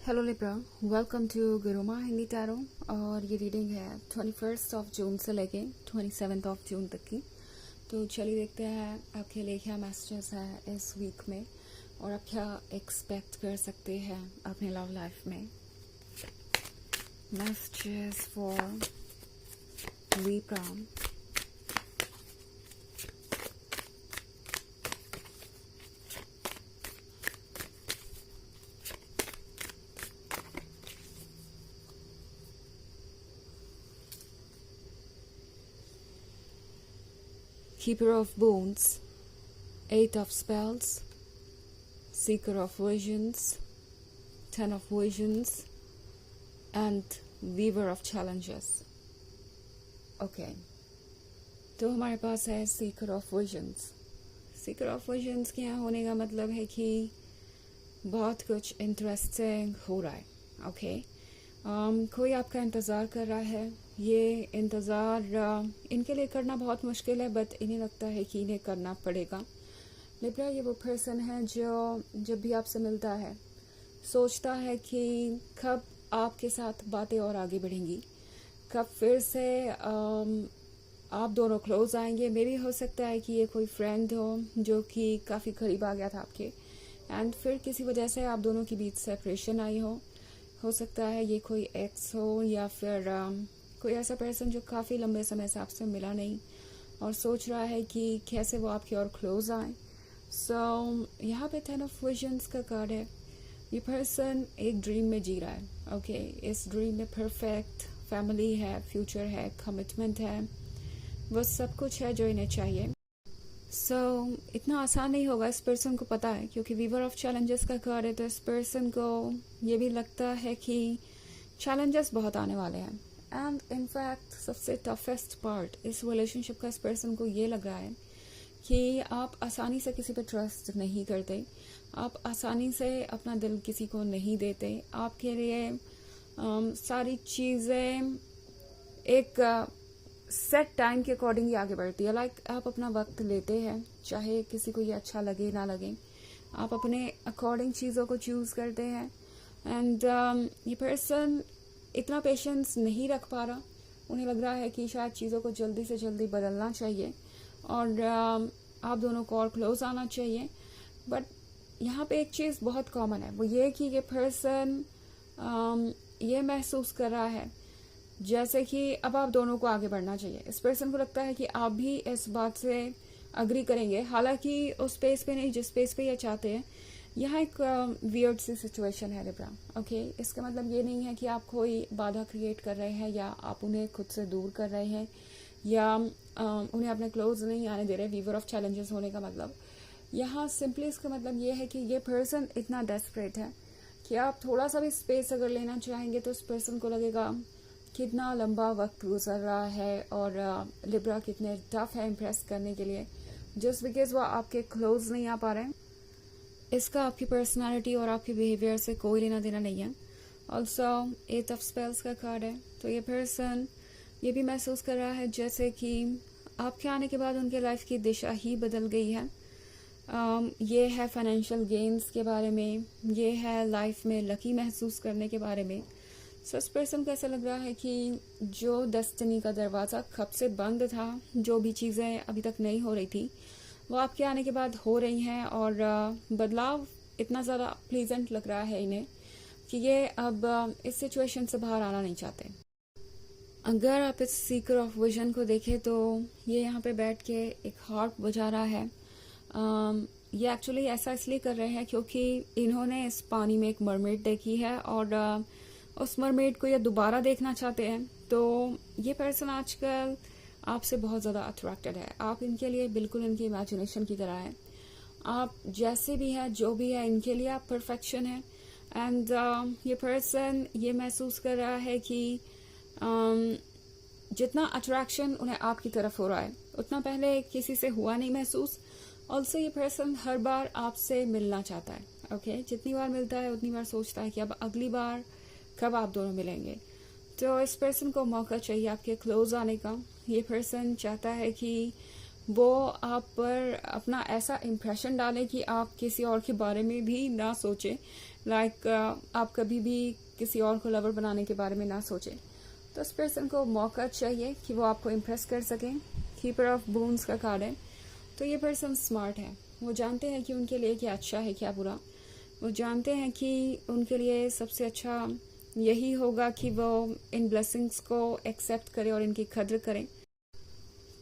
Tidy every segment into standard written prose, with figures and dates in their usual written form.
Hello Libra, welcome to Gurumaa Hindi tarot. और ये reading है 21 जून से लेके 27 जून तक की। तो चलिए देखते हैं आपके लिए क्या मैसेजेस है इस वीक में और आप क्या एक्सपेक्ट कर सकते हैं अपने लव लाइफ में। Messages for Libra. Keeper of Bones, Eight of Spells, Seeker of Visions, Ten of Visions, and Weaver of Challenges. Okay. तो हमारे पास है Seeker of Visions. Seeker of Visions के यहाँ होने का मतलब है कि बहुत कुछ इंटरेस्टिंग हो रहा है. ओके. कोई आपका इंतज़ार कर रहा है. ये इंतज़ार इनके लिए करना बहुत मुश्किल है, बट इन्हें लगता है कि इन्हें करना पड़ेगा. लिब्रा, ये वो पर्सन है जो जब भी आपसे मिलता है सोचता है कि कब आपके साथ बातें और आगे बढ़ेंगी, कब फिर से आप दोनों क्लोज आएंगे. मे भी हो सकता है कि ये कोई फ्रेंड हो जो कि काफ़ी करीब आ गया था आपके, एंड फिर किसी वजह से आप दोनों के बीच सेपरेशन आई हो सकता है ये कोई एक्स हो या फिर कोई ऐसा पर्सन जो काफ़ी लंबे समय से आपसे मिला नहीं और सोच रहा है कि कैसे वो आपकी ओर क्लोज आए. सो यहाँ पे 10 ऑफ विजन्स का कार्ड है. ये पर्सन एक ड्रीम में जी रहा है. ओके. इस ड्रीम में परफेक्ट फैमिली है, फ्यूचर है, कमिटमेंट है, वो सब कुछ है जो इन्हें चाहिए. इतना आसान नहीं होगा, इस पर्सन को पता है, क्योंकि वीवर ऑफ चैलेंजेस का कार्ड है. तो इस पर्सन को ये भी लगता है कि चैलेंजेस बहुत आने वाले हैं. एंड इनफैक्ट सबसे टफेस्ट पार्ट इस रिलेशनशिप का इस पर्सन को ये लग रहा है कि आप आसानी से किसी पे ट्रस्ट नहीं करते, आप आसानी से अपना दिल किसी को नहीं देते. आपके लिए सारी चीज़ें एक सेट टाइम के अकॉर्डिंग ही आगे बढ़ती है. लाइक आप अपना वक्त लेते हैं, चाहे किसी को ये अच्छा लगे ना लगे, आप अपने अकॉर्डिंग चीज़ों को चूज़ करते हैं. एंड ये पर्सन इतना पेशेंस नहीं रख पा रहा. उन्हें लग रहा है कि शायद चीज़ों को जल्दी से जल्दी बदलना चाहिए और आप दोनों को और क्लोज आना चाहिए. बट यहाँ पे एक चीज़ बहुत कॉमन है, वो ये कि ये पर्सन ये महसूस कर रहा है जैसे कि अब आप दोनों को आगे बढ़ना चाहिए. इस पर्सन को लगता है कि आप भी इस बात से अग्री करेंगे, हालांकि उस स्पेस पे नहीं जिस स्पेस पे ये चाहते हैं. यहाँ एक वियर्ड सी सिचुएशन है लिब्रा. ओके. इसका मतलब ये नहीं है कि आप कोई बाधा क्रिएट कर रहे हैं या आप उन्हें खुद से दूर कर रहे हैं या उन्हें अपने क्लोज नहीं आने दे रहे. वीवर ऑफ चैलेंजेस होने का मतलब यहाँ सिंपली इसका मतलब ये है कि ये पर्सन इतना डेस्परेट है कि आप थोड़ा सा भी स्पेस अगर लेना चाहेंगे तो इस पर्सन को लगेगा कितना लंबा वक्त गुजर रहा है और लिब्रा कितने टफ है इम्प्रेस करने के लिए, जस्ट बिकॉज वो आपके क्लोज नहीं आ पा रहे हैं. इसका आपकी पर्सनालिटी और आपके बिहेवियर से कोई लेना देना नहीं है. ऑल्सो 8 ऑफ स्पेल्स का कार्ड है. तो ये पर्सन ये भी महसूस कर रहा है जैसे कि आपके आने के बाद उनके लाइफ की दिशा ही बदल गई है. ये है फाइनेंशियल गेन्स के बारे में, ये है लाइफ में लकी महसूस करने के बारे में. सो इस पर्सन को ऐसा लग रहा है कि जो डेस्टिनी का दरवाज़ा कब से बंद था, जो भी चीज़ें अभी तक नहीं हो रही थी वो आपके आने के बाद हो रही हैं और बदलाव इतना ज़्यादा प्लीजेंट लग रहा है इन्हें कि ये अब इस सिचुएशन से बाहर आना नहीं चाहते. अगर आप इस सीकर ऑफ विजन को देखें तो ये यहाँ पे बैठ के एक हार्प बजा रहा है. ये एक्चुअली ऐसा इसलिए कर रहे हैं क्योंकि इन्होंने इस पानी में एक मरमेड देखी है और उस मरमेड को ये दोबारा देखना चाहते हैं. तो ये पर्सन आजकल आपसे बहुत ज़्यादा अट्रैक्टेड है. आप इनके लिए बिल्कुल इनकी इमेजिनेशन की तरह है. आप जैसे भी हैं, जो भी है, इनके लिए आप परफेक्शन है. एंड ये पर्सन ये महसूस कर रहा है कि जितना अट्रैक्शन उन्हें आपकी तरफ हो रहा है उतना पहले किसी से हुआ नहीं महसूस. ऑल्सो ये पर्सन हर बार आपसे मिलना चाहता है. ओके. जितनी बार मिलता है उतनी बार सोचता है कि अब अगली बार कब आप दोनों मिलेंगे. तो इस पर्सन को मौका चाहिए आपके क्लोज आने का. ये पर्सन चाहता है कि वो आप पर अपना ऐसा इम्प्रेशन डाले कि आप किसी और के बारे में भी ना सोचें. लाइक आप कभी भी किसी और को लवर बनाने के बारे में ना सोचें। तो उस पर्सन को मौका चाहिए कि वो आपको इम्प्रेस कर सकें। कीपर ऑफ बून्स का कार्ड है, तो ये पर्सन स्मार्ट है। वो जानते हैं कि उनके लिए क्या अच्छा है क्या बुरा। वो जानते हैं कि उनके लिए सबसे अच्छा यही होगा कि वो इन ब्लेसिंग्स को एक्सेप्ट करे और इनकी कद्र करें।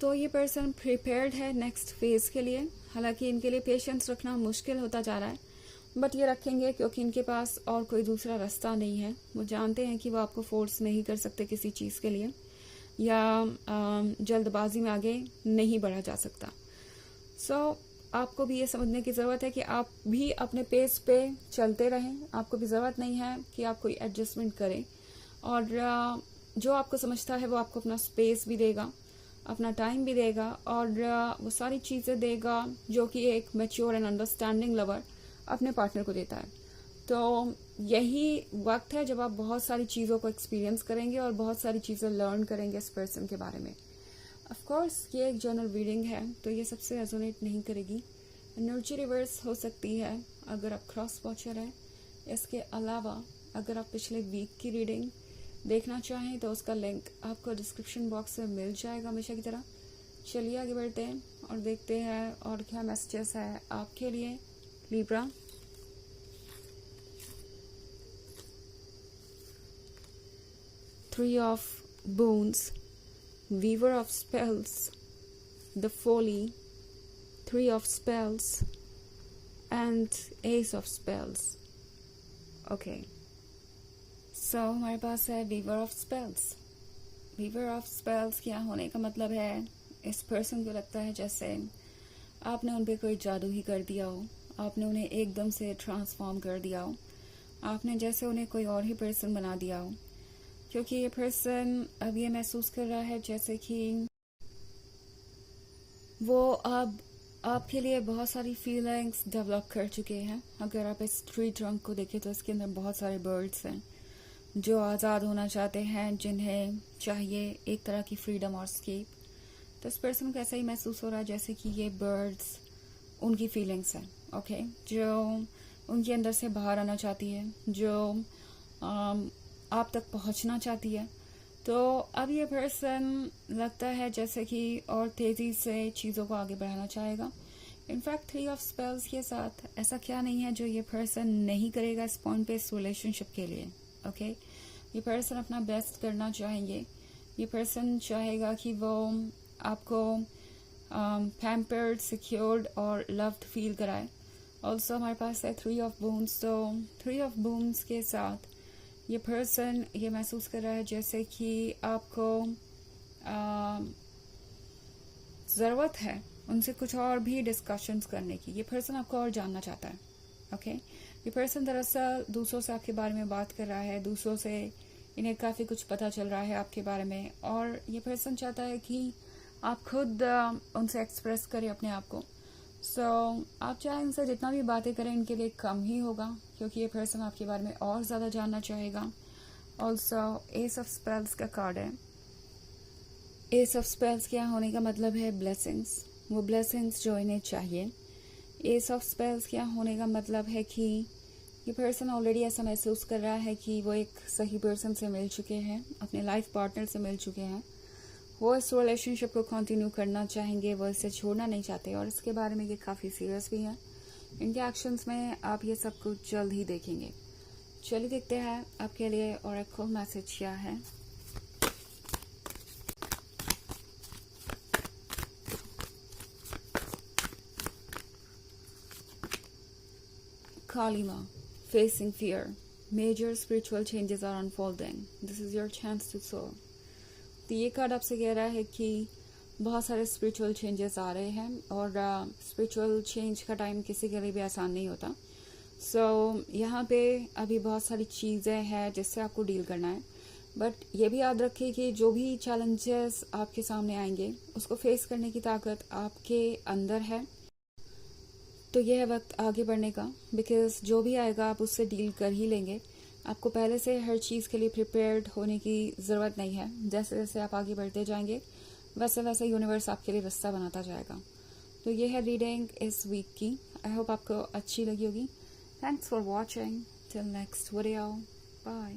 तो ये पर्सन प्रिपेयर्ड है नेक्स्ट फेज के लिए। हालांकि इनके लिए पेशेंस रखना मुश्किल होता जा रहा है, बट ये रखेंगे क्योंकि इनके पास और कोई दूसरा रास्ता नहीं है। वो जानते हैं कि वो आपको फोर्स नहीं कर सकते किसी चीज़ के लिए, या जल्दबाजी में आगे नहीं बढ़ा जा सकता। सो आपको भी ये समझने की ज़रूरत है कि आप भी अपने पेस पे चलते रहें। आपको भी ज़रूरत नहीं है कि आप कोई एडजस्टमेंट करें, और जो आपको समझता है वो आपको अपना स्पेस भी देगा, अपना टाइम भी देगा, और वो सारी चीज़ें देगा जो कि एक मैच्योर एंड अंडरस्टैंडिंग लवर अपने पार्टनर को देता है। तो यही वक्त है जब आप बहुत सारी चीज़ों को एक्सपीरियंस करेंगे और बहुत सारी चीज़ें लर्न करेंगे इस पर्सन के बारे में। ऑफ कोर्स ये एक जनरल रीडिंग है, तो ये सबसे रेजोनेट नहीं करेगी। एनर्जी रिवर्स हो सकती है अगर आप क्रॉस वॉचर हैं। इसके अलावा अगर आप पिछले वीक की रीडिंग देखना चाहें तो उसका लिंक आपको डिस्क्रिप्शन बॉक्स में मिल जाएगा हमेशा की तरह। चलिए आगे बढ़ते हैं और देखते हैं और क्या मैसेजेस है आपके लिए Libra. Three of Wands, Weaver of Spells, the Folly, Three of Spells, and Ace of Spells. Okay. So हमारे पास है Weaver of Spells. Weaver of Spells क्या होने का मतलब है, इस पर्सन को लगता है जैसे आपने उन पर कोई जादू ही कर दिया हो, आपने उन्हें एकदम से ट्रांसफॉर्म कर दिया हो, आपने जैसे उन्हें कोई और ही पर्सन बना दिया हो। क्योंकि ये पर्सन अब ये महसूस कर रहा है जैसे कि वो अब आपके लिए बहुत सारी फीलिंग्स डेवलप कर चुके हैं। अगर आप इस ट्री ट्रंक को देखें तो इसके अंदर बहुत सारे बर्ड्स हैं जो आज़ाद होना चाहते हैं, जिन्हें चाहिए एक तरह की फ्रीडम और स्केप। तो इस पर्सन को ऐसा ही महसूस हो रहा है जैसे कि ये बर्ड्स उनकी फीलिंग्स हैं, ओके, जो उनके अंदर से बाहर आना चाहती है, जो आप तक पहुंचना चाहती है। तो अब ये पर्सन लगता है जैसे कि और तेज़ी से चीज़ों को आगे बढ़ाना चाहेगा। इनफैक्ट थ्री ऑफ स्पेल्स के साथ ऐसा क्या नहीं है जो ये पर्सन नहीं करेगा इस पॉइंट पे इस रिलेशनशिप के लिए, ओके। ये पर्सन अपना बेस्ट करना चाहेंगे। ये पर्सन चाहेगा कि वो आपको पैम्पर्ड, सिक्योर्ड और लव्ड फील कराए। ऑल्सो हमारे पास है थ्री ऑफ बून्स। तो थ्री ऑफ बून्स के साथ ये पर्सन ये महसूस कर रहा है जैसे कि आपको ज़रूरत है उनसे कुछ और भी डिस्कशंस करने की। ये पर्सन आपको और जानना चाहता है, ओके। ये पर्सन दरअसल दूसरों से आपके बारे में बात कर रहा है, दूसरों से इन्हें काफ़ी कुछ पता चल रहा है आपके बारे में, और ये पर्सन चाहता है कि आप खुद उनसे एक्सप्रेस करें अपने आप को। सो आप चाहे इनसे जितना भी बातें करें इनके लिए कम ही होगा, क्योंकि ये पर्सन आपके बारे में और ज़्यादा जानना चाहेगा। ऑल्सो एस ऑफ स्पेल्स का कार्ड है। एस ऑफ स्पेल्स क्या होने का मतलब है ब्लेसिंग्स, वो ब्लेसिंग्स जो इन्हें चाहिए। एस ऑफ स्पेल्स क्या होने का मतलब है कि ये पर्सन ऑलरेडी ऐसा महसूस कर रहा है कि वो एक सही पर्सन से मिल चुके हैं, अपने लाइफ पार्टनर से मिल चुके हैं। वो इस रिलेशनशिप को कंटिन्यू करना चाहेंगे, वो इसे छोड़ना नहीं चाहते, और इसके बारे में ये काफ़ी सीरियस भी हैं। इनके एक्शंस में आप ये सब कुछ जल्द ही देखेंगे। चलिए देखते हैं आपके लिए ऑरेकल मैसेज क्या है। Kalima, facing fear, major spiritual changes are unfolding. This is your chance to soar. तो ये कार्ड आपसे कह रहा है कि बहुत सारे स्पिरिचुअल चेंजेस आ रहे हैं, और स्पिरिचुअल चेंज का टाइम किसी के लिए भी आसान नहीं होता। सो यहाँ पे अभी बहुत सारी चीज़ें हैं जिससे आपको डील करना है, बट ये भी याद रखिए कि जो भी चैलेंजेस आपके सामने आएंगे उसको फेस करने की ताकत आपके अंदर है। तो यह है वक्त आगे बढ़ने का, बिकॉज जो भी आएगा आप उससे डील कर ही लेंगे। आपको पहले से हर चीज़ के लिए प्रिपेयर्ड होने की ज़रूरत नहीं है। जैसे जैसे आप आगे बढ़ते जाएंगे वैसे वैसे यूनिवर्स आपके लिए रास्ता बनाता जाएगा। तो ये है रीडिंग इस वीक की। आई होप आपको अच्छी लगी होगी। Thanks for watching. Till next video. Bye.